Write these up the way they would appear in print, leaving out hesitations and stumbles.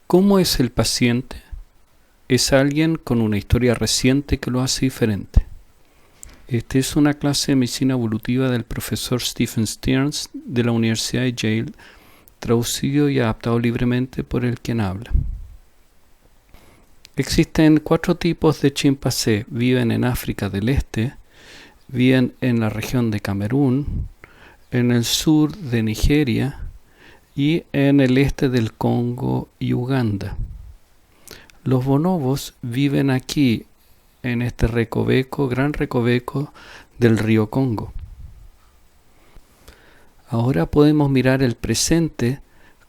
¿Cómo es el paciente? Es alguien con una historia reciente que lo hace diferente. Esta es una clase de medicina evolutiva del profesor Stephen Stearns de la Universidad de Yale, traducido y adaptado libremente por el quien habla. Existen 4 tipos de chimpancé. Viven en África del Este, viven en la región de Camerún, en el sur de Nigeria y en el este del Congo y Uganda. Los bonobos viven aquí, en este recoveco, gran recoveco del río Congo. Ahora podemos mirar el presente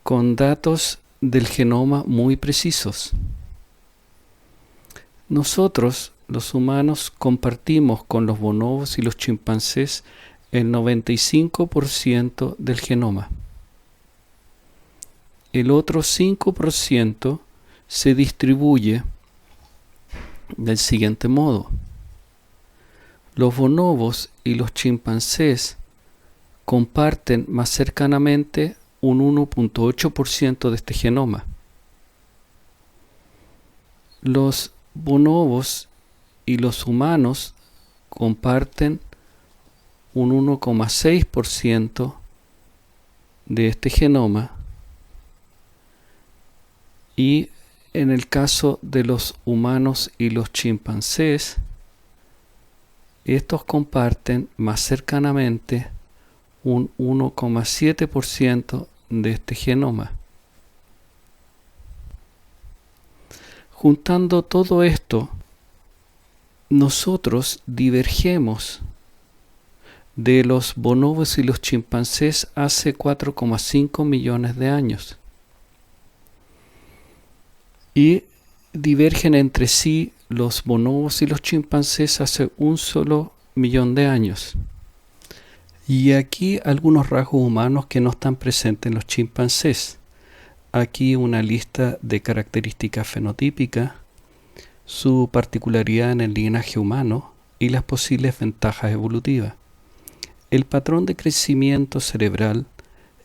con datos del genoma muy precisos. Nosotros, los humanos, compartimos con los bonobos y los chimpancés el 95% del genoma. El otro 5% se distribuye del siguiente modo. Los bonobos y los chimpancés comparten más cercanamente un 1.8% de este genoma. Los bonobos y los humanos comparten un 1,6% de este genoma, y en el caso de los humanos y los chimpancés, estos comparten más cercanamente un 1,7% de este genoma. Juntando todo esto, nosotros divergemos de los bonobos y los chimpancés hace 4,5 millones de años. Y divergen entre sí los bonobos y los chimpancés hace un solo millón de años. Y aquí algunos rasgos humanos que no están presentes en los chimpancés. Aquí una lista de características fenotípicas, su particularidad en el linaje humano y las posibles ventajas evolutivas. El patrón de crecimiento cerebral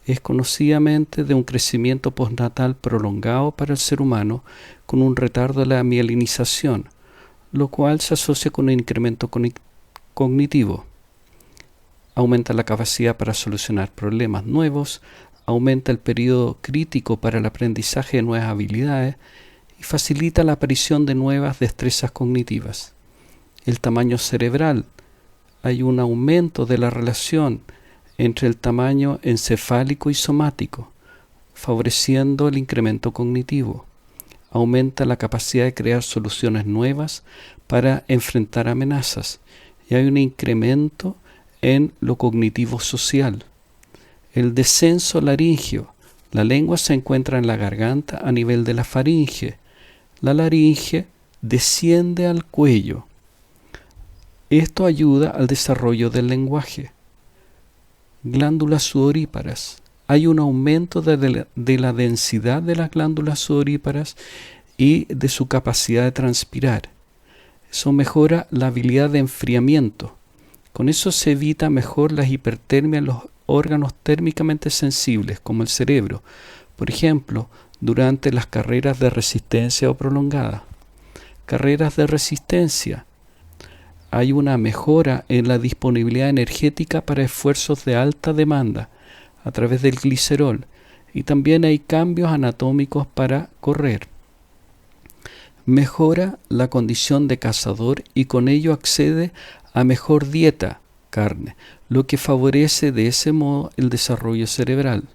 es conocidamente de un crecimiento postnatal prolongado para el ser humano con un retardo de la mielinización, lo cual se asocia con un incremento cognitivo. Aumenta la capacidad para solucionar problemas nuevos, aumenta el periodo crítico para el aprendizaje de nuevas habilidades y facilita la aparición de nuevas destrezas cognitivas. El tamaño cerebral. Hay un aumento de la relación entre el tamaño encefálico y somático, favoreciendo el incremento cognitivo. Aumenta la capacidad de crear soluciones nuevas para enfrentar amenazas y hay un incremento en lo cognitivo social. El descenso laríngeo. La lengua se encuentra en la garganta a nivel de la faringe. La laringe desciende al cuello. Esto ayuda al desarrollo del lenguaje. Glándulas sudoríparas. Hay un aumento de la densidad de las glándulas sudoríparas y de su capacidad de transpirar. Eso mejora la habilidad de enfriamiento. Con eso se evita mejor la hipertermia en los órganos térmicamente sensibles, como el cerebro, por ejemplo, durante las carreras de resistencia o prolongada. Carreras de resistencia. Hay una mejora en la disponibilidad energética para esfuerzos de alta demanda a través del glicerol, y también hay cambios anatómicos para correr. Mejora la condición de cazador y con ello accede a mejor dieta, carne, lo que favorece de ese modo el desarrollo cerebral.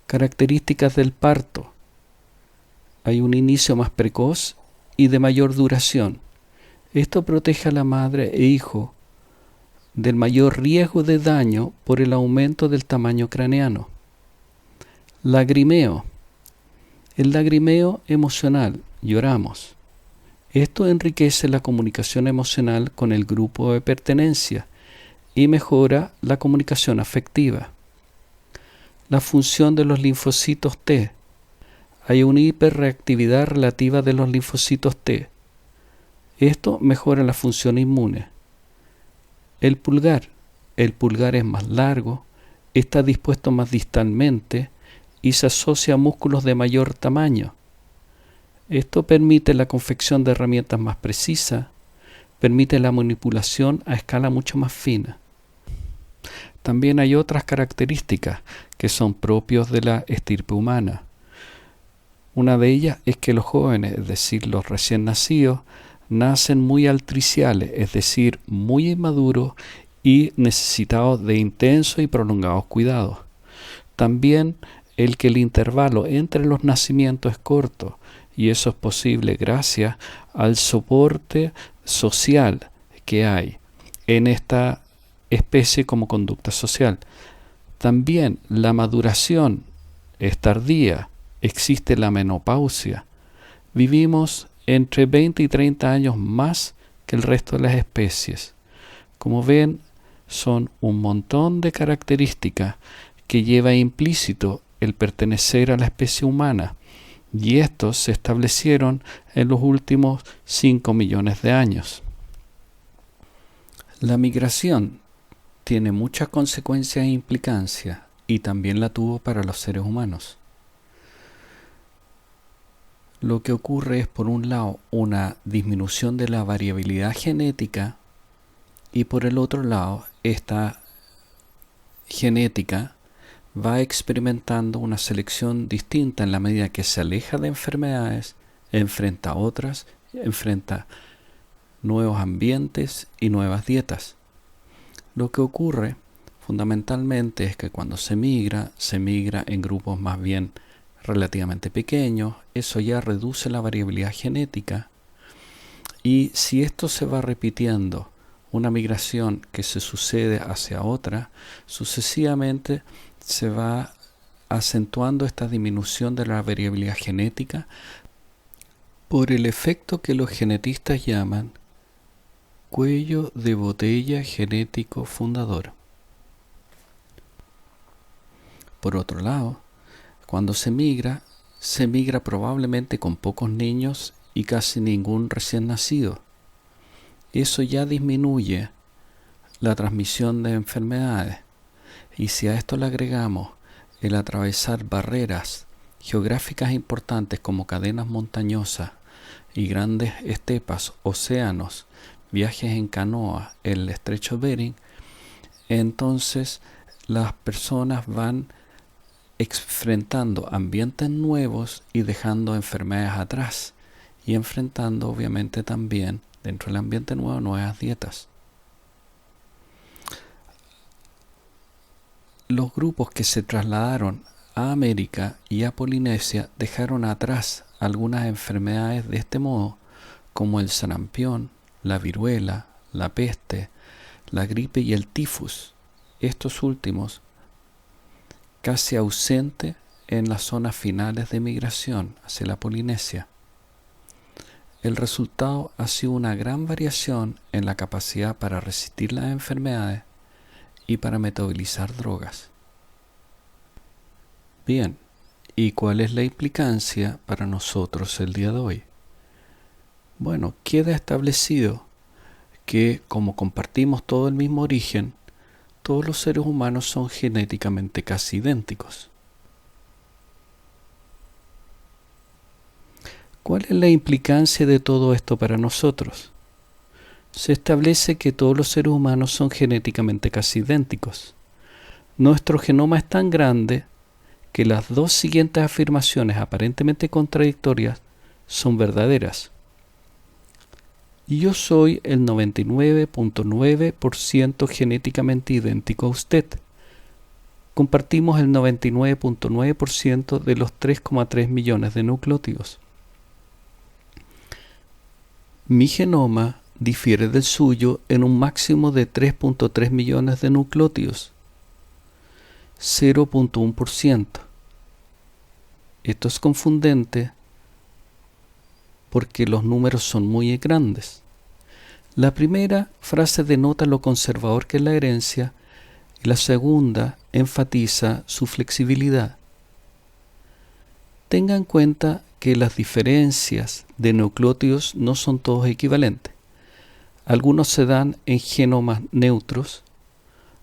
Características del parto. Hay un inicio más precoz y de mayor duración. Esto protege a la madre e hijo del mayor riesgo de daño por el aumento del tamaño craneano. Lagrimeo. El lagrimeo emocional. Lloramos. Esto enriquece la comunicación emocional con el grupo de pertenencia y mejora la comunicación afectiva. La función de los linfocitos T. Hay una hiperreactividad relativa de los linfocitos T. Esto mejora la función inmune. El pulgar. El pulgar es más largo, está dispuesto más distalmente y se asocia a músculos de mayor tamaño. Esto permite la confección de herramientas más precisas, permite la manipulación a escala mucho más fina. También hay otras características que son propios de la estirpe humana. Una de ellas es que los jóvenes, es decir, los recién nacidos, nacen muy altriciales, es decir, muy inmaduros y necesitados de intensos y prolongados cuidados. También el que el intervalo entre los nacimientos es corto, y eso es posible gracias al soporte social que hay en esta especie como conducta social. También la maduración es tardía, existe la menopausia. Vivimos entre 20 y 30 años más que el resto de las especies. Como ven, son un montón de características que lleva implícito el pertenecer a la especie humana, y estos se establecieron en los últimos 5 millones de años. La migración tiene muchas consecuencias e implicancias, y también la tuvo para los seres humanos. Lo que ocurre es, por un lado, una disminución de la variabilidad genética, y por el otro lado, esta genética va experimentando una selección distinta en la medida que se aleja de enfermedades, enfrenta otras, enfrenta nuevos ambientes y nuevas dietas. Lo que ocurre fundamentalmente es que cuando se migra en grupos más bien relativamente pequeños, eso ya reduce la variabilidad genética, y si esto se va repitiendo, una migración que se sucede hacia otra, sucesivamente se va acentuando esta disminución de la variabilidad genética por el efecto que los genetistas llaman cuello de botella genético fundador. Por otro lado, cuando se migra probablemente con pocos niños y casi ningún recién nacido. Eso ya disminuye la transmisión de enfermedades. Y si a esto le agregamos el atravesar barreras geográficas importantes como cadenas montañosas y grandes estepas, océanos, viajes en canoa, el estrecho Bering, entonces las personas van enfrentando ambientes nuevos y dejando enfermedades atrás, y enfrentando obviamente también dentro del ambiente nuevo nuevas dietas. Los grupos que se trasladaron a América y a Polinesia dejaron atrás algunas enfermedades de este modo, como el sarampión, la viruela, la peste, la gripe y el tifus, estos últimos casi ausentes en las zonas finales de migración hacia la Polinesia. El resultado ha sido una gran variación en la capacidad para resistir las enfermedades y para metabolizar drogas. Bien, ¿y cuál es la implicancia para nosotros el día de hoy? Bueno, queda establecido que, como compartimos todo el mismo origen, todos los seres humanos son genéticamente casi idénticos. ¿Cuál es la implicancia de todo esto para nosotros? Se establece que todos los seres humanos son genéticamente casi idénticos. Nuestro genoma es tan grande que las dos siguientes afirmaciones aparentemente contradictorias son verdaderas. Yo soy el 99.9% genéticamente idéntico a usted. Compartimos el 99.9% de los 3,3 millones de nucleótidos. Mi genoma difiere del suyo en un máximo de 3.3 millones de nucleótidos, 0.1%. Esto es confundente porque los números son muy grandes. La primera frase denota lo conservador que es la herencia, y la segunda enfatiza su flexibilidad. Tenga en cuenta que las diferencias de nucleótidos no son todos equivalentes. Algunos se dan en genomas neutros,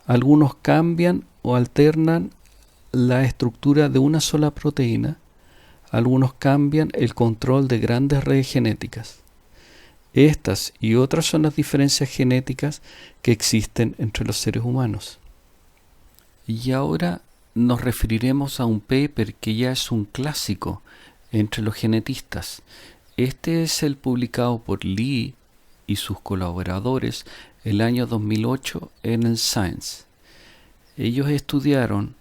algunos cambian o alternan la estructura de una sola proteína, algunos cambian el control de grandes redes genéticas. Estas y otras son las diferencias genéticas que existen entre los seres humanos. Y ahora nos referiremos a un paper que ya es un clásico entre los genetistas. Este es el publicado por Lee y sus colaboradores el año 2008 en el Science. Ellos estudiaron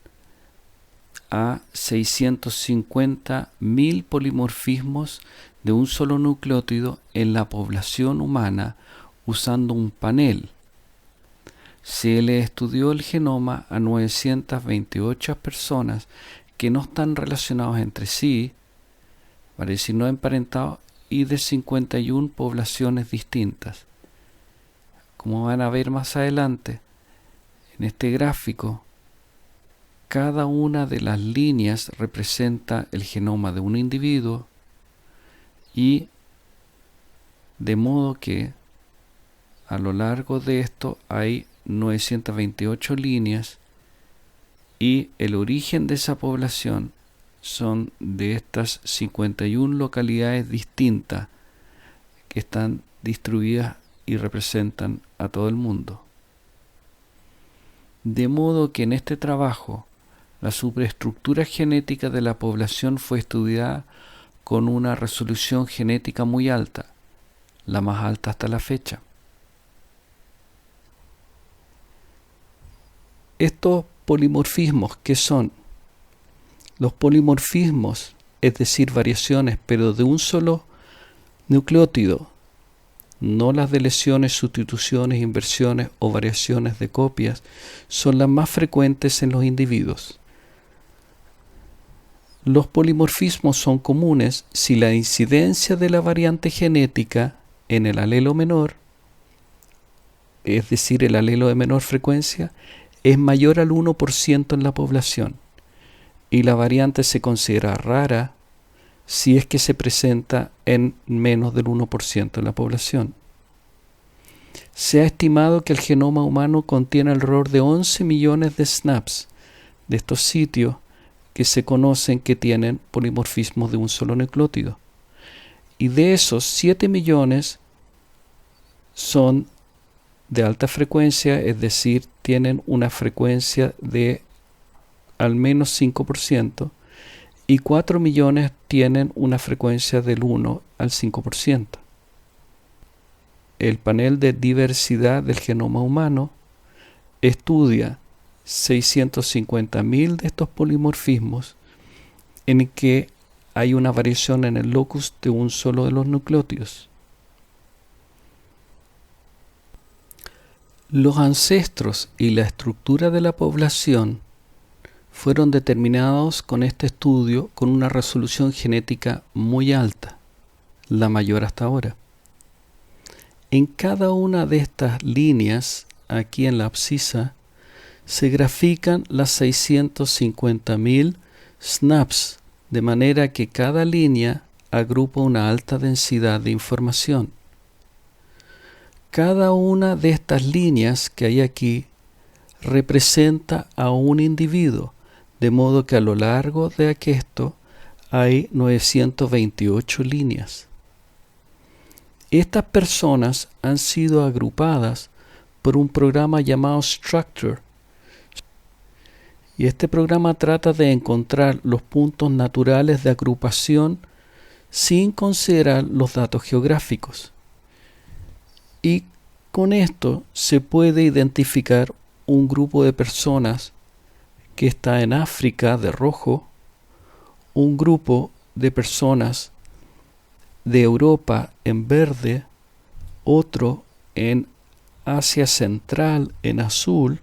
a 650.000 polimorfismos de un solo nucleótido en la población humana usando un panel. Se le estudió el genoma a 928 personas que no están relacionados entre sí, para decir no emparentados, y de 51 poblaciones distintas. Como van a ver más adelante, en este gráfico, cada una de las líneas representa el genoma de un individuo, y de modo que a lo largo de esto hay 928 líneas, y el origen de esa población son de estas 51 localidades distintas que están distribuidas y representan a todo el mundo. De modo que en este trabajo la superestructura genética de la población fue estudiada con una resolución genética muy alta, la más alta hasta la fecha. Estos polimorfismos, ¿qué son? Los polimorfismos, es decir, variaciones, pero de un solo nucleótido, no las deleciones, sustituciones, inversiones o variaciones de copias, son las más frecuentes en los individuos. Los polimorfismos son comunes si la incidencia de la variante genética en el alelo menor, es decir, el alelo de menor frecuencia, es mayor al 1% en la población, y la variante se considera rara si es que se presenta en menos del 1% en la población. Se ha estimado que el genoma humano contiene alrededor de 11 millones de SNPs de estos sitios que se conocen que tienen polimorfismos de un solo nucleótido. Y de esos 7 millones son de alta frecuencia, es decir, tienen una frecuencia de al menos 5%, y 4 millones tienen una frecuencia del 1 al 5%. El panel de diversidad del genoma humano estudia 650.000 de estos polimorfismos en que hay una variación en el locus de un solo de los nucleótidos. Los ancestros y la estructura de la población fueron determinados con este estudio con una resolución genética muy alta, la mayor hasta ahora. En cada una de estas líneas, aquí en la abscisa, se grafican las 650.000 SNPs, de manera que cada línea agrupa una alta densidad de información. Cada una de estas líneas que hay aquí representa a un individuo, de modo que a lo largo de esto hay 928 líneas. Estas personas han sido agrupadas por un programa llamado Structure, y este programa trata de encontrar los puntos naturales de agrupación sin considerar los datos geográficos. Y con esto se puede identificar un grupo de personas que está en África de rojo, un grupo de personas de Europa en verde, otro en Asia Central en azul,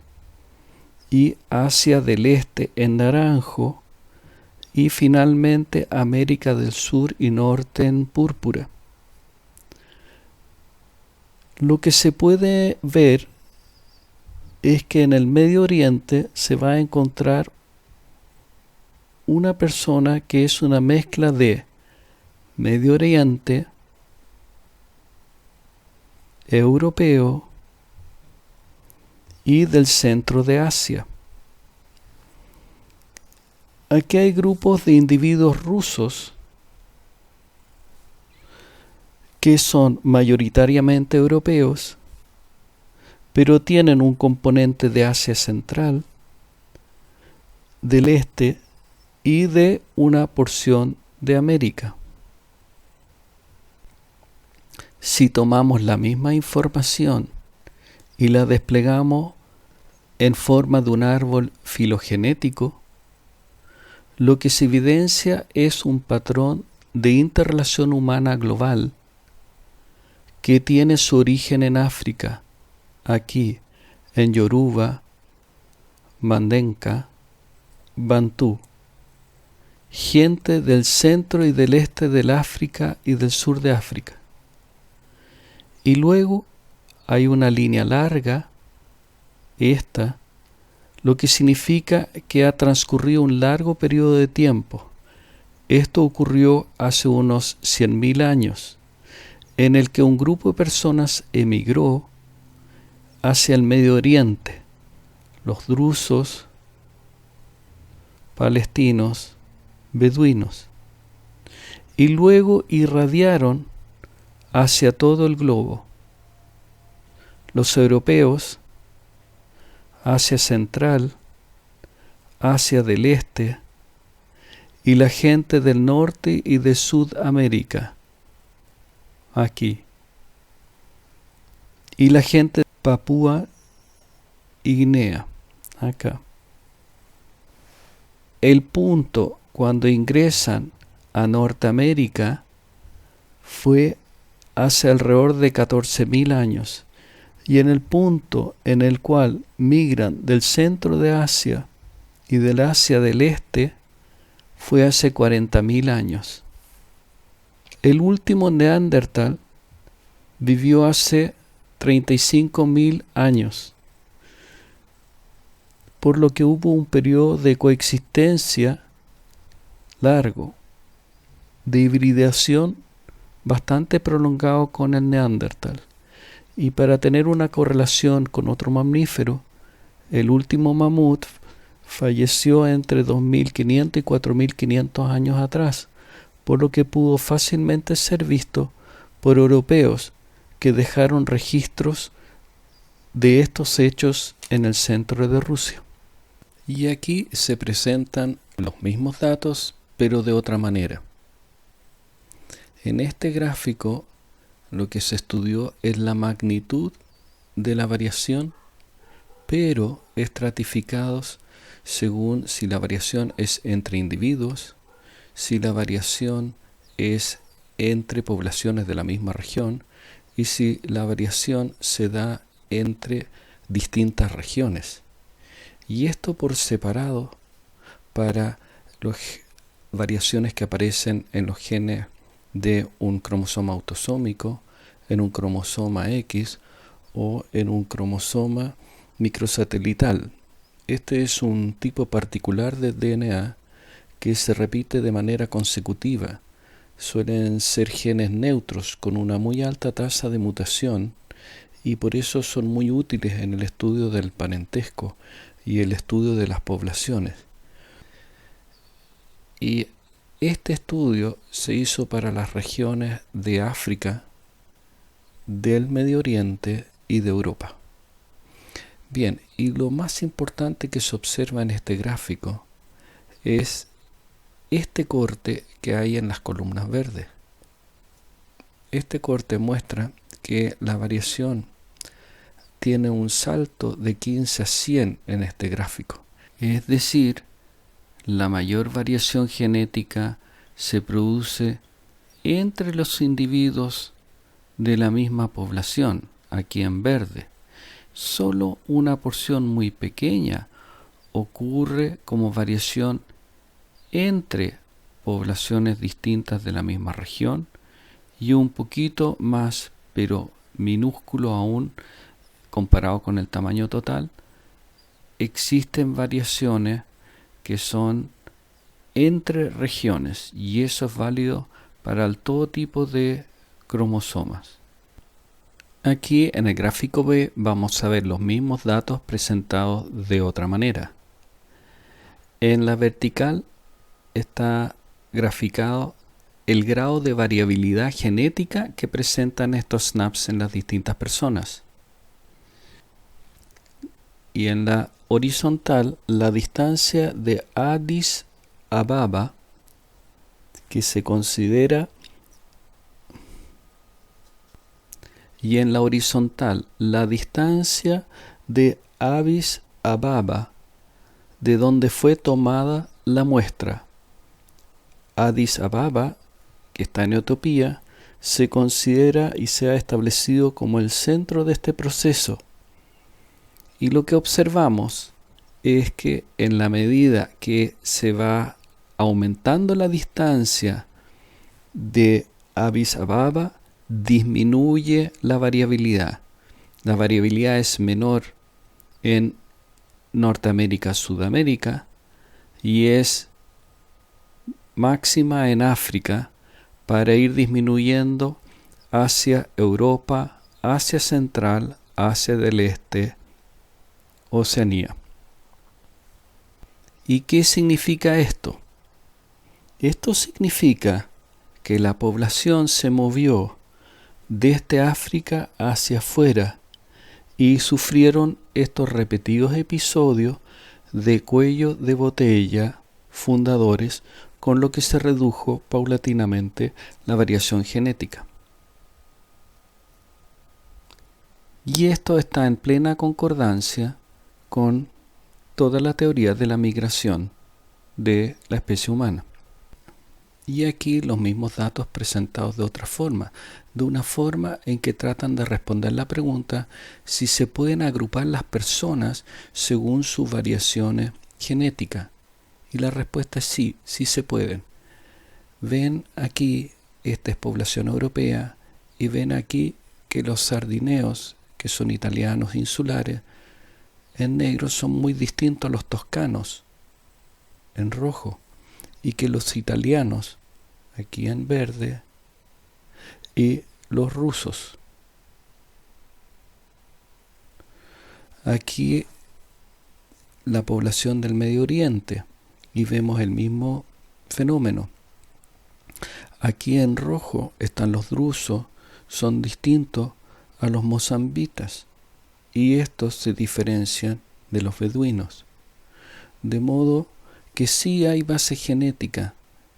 y Asia del Este en naranjo, y finalmente América del Sur y Norte en púrpura. Lo que se puede ver es que en el Medio Oriente se va a encontrar una persona que es una mezcla de Medio Oriente, europeo y del centro de Asia. Aquí hay grupos de individuos rusos que son mayoritariamente europeos, pero tienen un componente de Asia Central, del Este y de una porción de América. Si tomamos la misma información y la desplegamos en forma de un árbol filogenético, lo que se evidencia es un patrón de interrelación humana global que tiene su origen en África, aquí, en Yoruba, Mandenka, Bantú, gente del centro y del este del África y del sur de África. Y luego hay una línea larga, esta, lo que significa que ha transcurrido un largo periodo de tiempo. Esto ocurrió hace unos 100.000 años, en el que un grupo de personas emigró hacia el Medio Oriente, los drusos, palestinos, beduinos, y luego irradiaron hacia todo el globo. Los europeos, Asia Central, Asia del Este, y la gente del norte y de Sudamérica, aquí, y la gente de Papúa y Guinea, acá. El punto cuando ingresan a Norteamérica fue hace alrededor de 14.000 años, y en el punto en el cual migran del centro de Asia y del Asia del Este fue hace 40.000 años. El último Neandertal vivió hace 35.000 años, por lo que hubo un periodo de coexistencia largo, de hibridación bastante prolongado con el Neandertal. Y para tener una correlación con otro mamífero, el último mamut falleció entre 2.500 y 4.500 años atrás, por lo que pudo fácilmente ser visto por europeos que dejaron registros de estos hechos en el centro de Rusia. Y aquí se presentan los mismos datos, pero de otra manera. En este gráfico, lo que se estudió es la magnitud de la variación, pero estratificados según si la variación es entre individuos, si la variación es entre poblaciones de la misma región y si la variación se da entre distintas regiones. Y esto por separado para las variaciones que aparecen en los genes de un cromosoma autosómico, en un cromosoma X o en un cromosoma microsatelital. Este es un tipo particular de DNA que se repite de manera consecutiva. Suelen ser genes neutros con una muy alta tasa de mutación y por eso son muy útiles en el estudio del parentesco y el estudio de las poblaciones. Y este estudio se hizo para las regiones de África, del Medio Oriente y de Europa. Bien, y lo más importante que se observa en este gráfico es este corte que hay en las columnas verdes. Este corte muestra que la variación tiene un salto de 15 a 100 en este gráfico. Es decir, la mayor variación genética se produce entre los individuos de la misma población, aquí en verde. Solo una porción muy pequeña ocurre como variación entre poblaciones distintas de la misma región y un poquito más, pero minúsculo aún comparado con el tamaño total, existen variaciones que son entre regiones y eso es válido para todo tipo de cromosomas. Aquí en el gráfico B vamos a ver los mismos datos presentados de otra manera. En la vertical está graficado el grado de variabilidad genética que presentan estos SNPs en las distintas personas. Y en la horizontal, la distancia de Addis Ababa, que se considera, y en la horizontal, la distancia de Addis Ababa, de donde fue tomada la muestra. Addis Ababa, que está en Etiopía, se considera y se ha establecido como el centro de este proceso. Y lo que observamos es que en la medida que se va aumentando la distancia de Addis Ababa, disminuye la variabilidad. La variabilidad es menor en Norteamérica, Sudamérica, y es máxima en África, para ir disminuyendo hacia Europa, Asia Central, Asia del Este, Oceanía. ¿Y qué significa esto? Esto significa que la población se movió desde África hacia afuera y sufrieron estos repetidos episodios de cuello de botella fundadores, con lo que se redujo paulatinamente la variación genética. Y esto está en plena concordancia con toda la teoría de la migración de la especie humana. Y aquí los mismos datos presentados de otra forma, de una forma en que tratan de responder la pregunta si se pueden agrupar las personas según sus variaciones genéticas. Y la respuesta es sí, sí se pueden. Ven aquí, esta es población europea, y ven aquí que los sardineos, que son italianos insulares, en negro son muy distintos a los toscanos, en rojo, y que los italianos, aquí en verde, y los rusos. Aquí la población del Medio Oriente, y vemos el mismo fenómeno. Aquí en rojo están los drusos, son distintos a los mozambitas, y estos se diferencian de los beduinos. De modo que sí hay base genética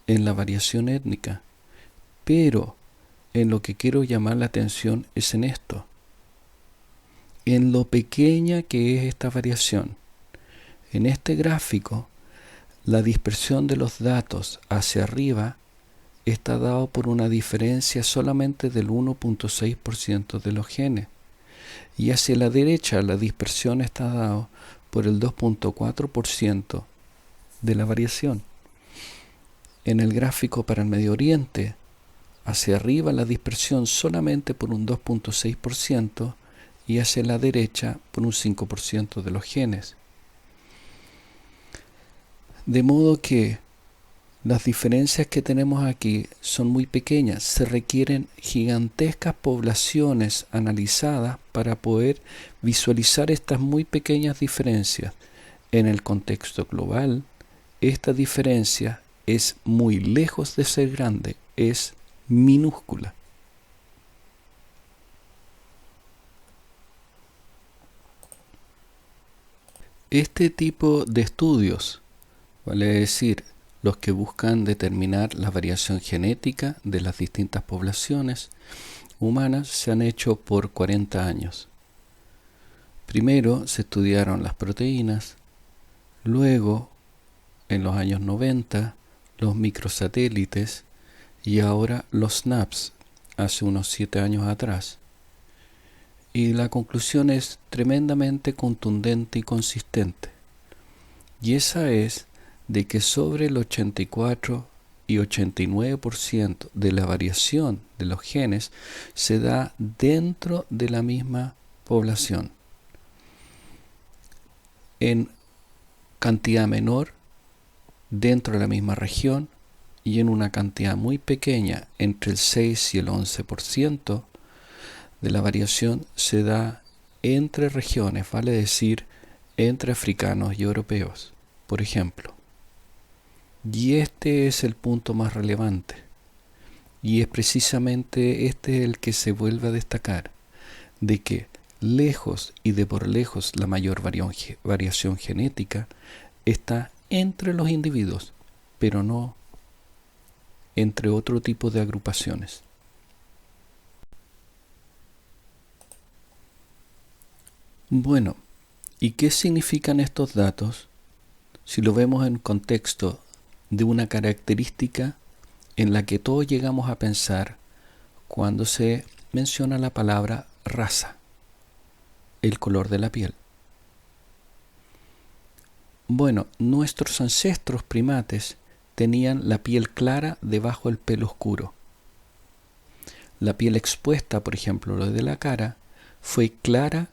en la variación étnica, pero en lo que quiero llamar la atención es en esto, en lo pequeña que es esta variación. En este gráfico, la dispersión de los datos hacia arriba está dado por una diferencia solamente del 1.6% de los genes, y hacia la derecha la dispersión está dada por el 2.4% de la variación. En el gráfico para el Medio Oriente, hacia arriba la dispersión solamente por un 2.6% y hacia la derecha por un 5% de los genes. De modo que las diferencias que tenemos aquí son muy pequeñas. Se requieren gigantescas poblaciones analizadas para poder visualizar estas muy pequeñas diferencias. En el contexto global, esta diferencia es muy lejos de ser grande, es minúscula. Este tipo de estudios, vale decir, los que buscan determinar la variación genética de las distintas poblaciones humanas, se han hecho por 40 años. Primero se estudiaron las proteínas, luego, en los años 90, los microsatélites y ahora los SNPs, hace unos 7 años atrás. Y la conclusión es tremendamente contundente y consistente. Y esa es de que sobre el 84 y 89% de la variación de los genes se da dentro de la misma población, en cantidad menor dentro de la misma región y en una cantidad muy pequeña, entre el 6 y el 11% de la variación se da entre regiones, vale decir, entre africanos y europeos, por ejemplo. Y este es el punto más relevante. Y es precisamente este el que se vuelve a destacar, de que lejos y de por lejos la mayor variación genética está entre los individuos, pero no entre otro tipo de agrupaciones. Bueno, ¿y qué significan estos datos si lo vemos en contexto de una característica en la que todos llegamos a pensar cuando se menciona la palabra raza, el color de la piel? Bueno, nuestros ancestros primates tenían la piel clara debajo del pelo oscuro. La piel expuesta, por ejemplo, lo de la cara, fue clara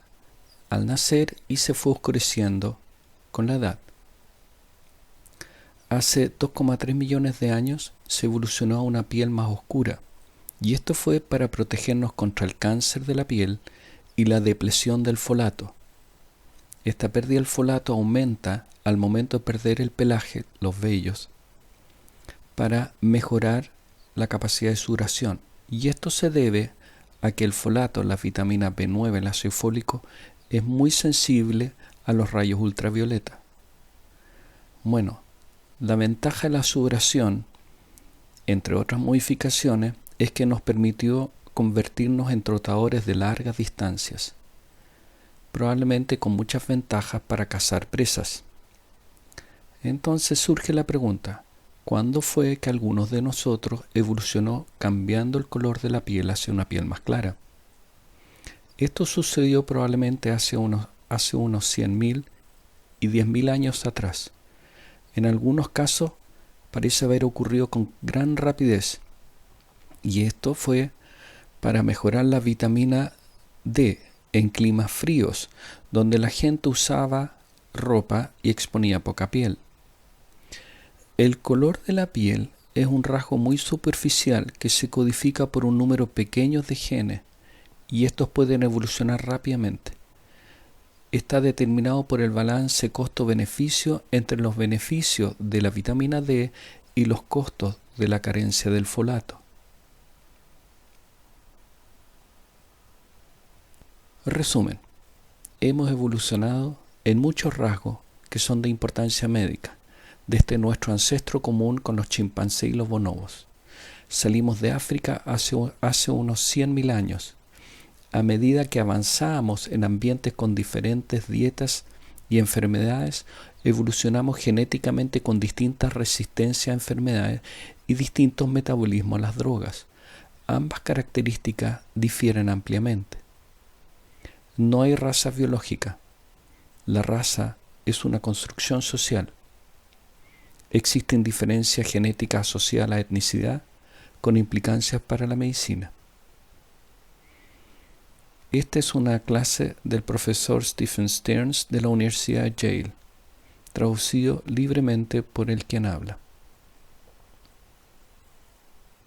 al nacer y se fue oscureciendo con la edad. Hace 2,3 millones de años se evolucionó a una piel más oscura, y esto fue para protegernos contra el cáncer de la piel y la depresión del folato. Esta pérdida del folato aumenta al momento de perder el pelaje, los vellos, para mejorar la capacidad de sudoración. Y esto se debe a que el folato, la vitamina B9, el ácido fólico, es muy sensible a los rayos ultravioleta. Bueno, la ventaja de la sudoración, entre otras modificaciones, es que nos permitió convertirnos en trotadores de largas distancias, probablemente con muchas ventajas para cazar presas. Entonces surge la pregunta, ¿cuándo fue que algunos de nosotros evolucionó cambiando el color de la piel hacia una piel más clara? Esto sucedió probablemente hace unos 100.000 y 10.000 años atrás. En algunos casos parece haber ocurrido con gran rapidez, y esto fue para mejorar la vitamina D en climas fríos, donde la gente usaba ropa y exponía poca piel. El color de la piel es un rasgo muy superficial que se codifica por un número pequeño de genes, y estos pueden evolucionar rápidamente. Está determinado por el balance costo-beneficio entre los beneficios de la vitamina D y los costos de la carencia del folato. Resumen, hemos evolucionado en muchos rasgos que son de importancia médica, desde nuestro ancestro común con los chimpancés y los bonobos. Salimos de África hace unos 100.000 años. A medida que avanzamos en ambientes con diferentes dietas y enfermedades, evolucionamos genéticamente con distintas resistencias a enfermedades y distintos metabolismos a las drogas. Ambas características difieren ampliamente. No hay raza biológica. La raza es una construcción social. Existen diferencias genéticas asociadas a la etnicidad con implicancias para la medicina. Esta es una clase del profesor Stephen Stearns de la Universidad de Yale, traducido libremente por el quien habla.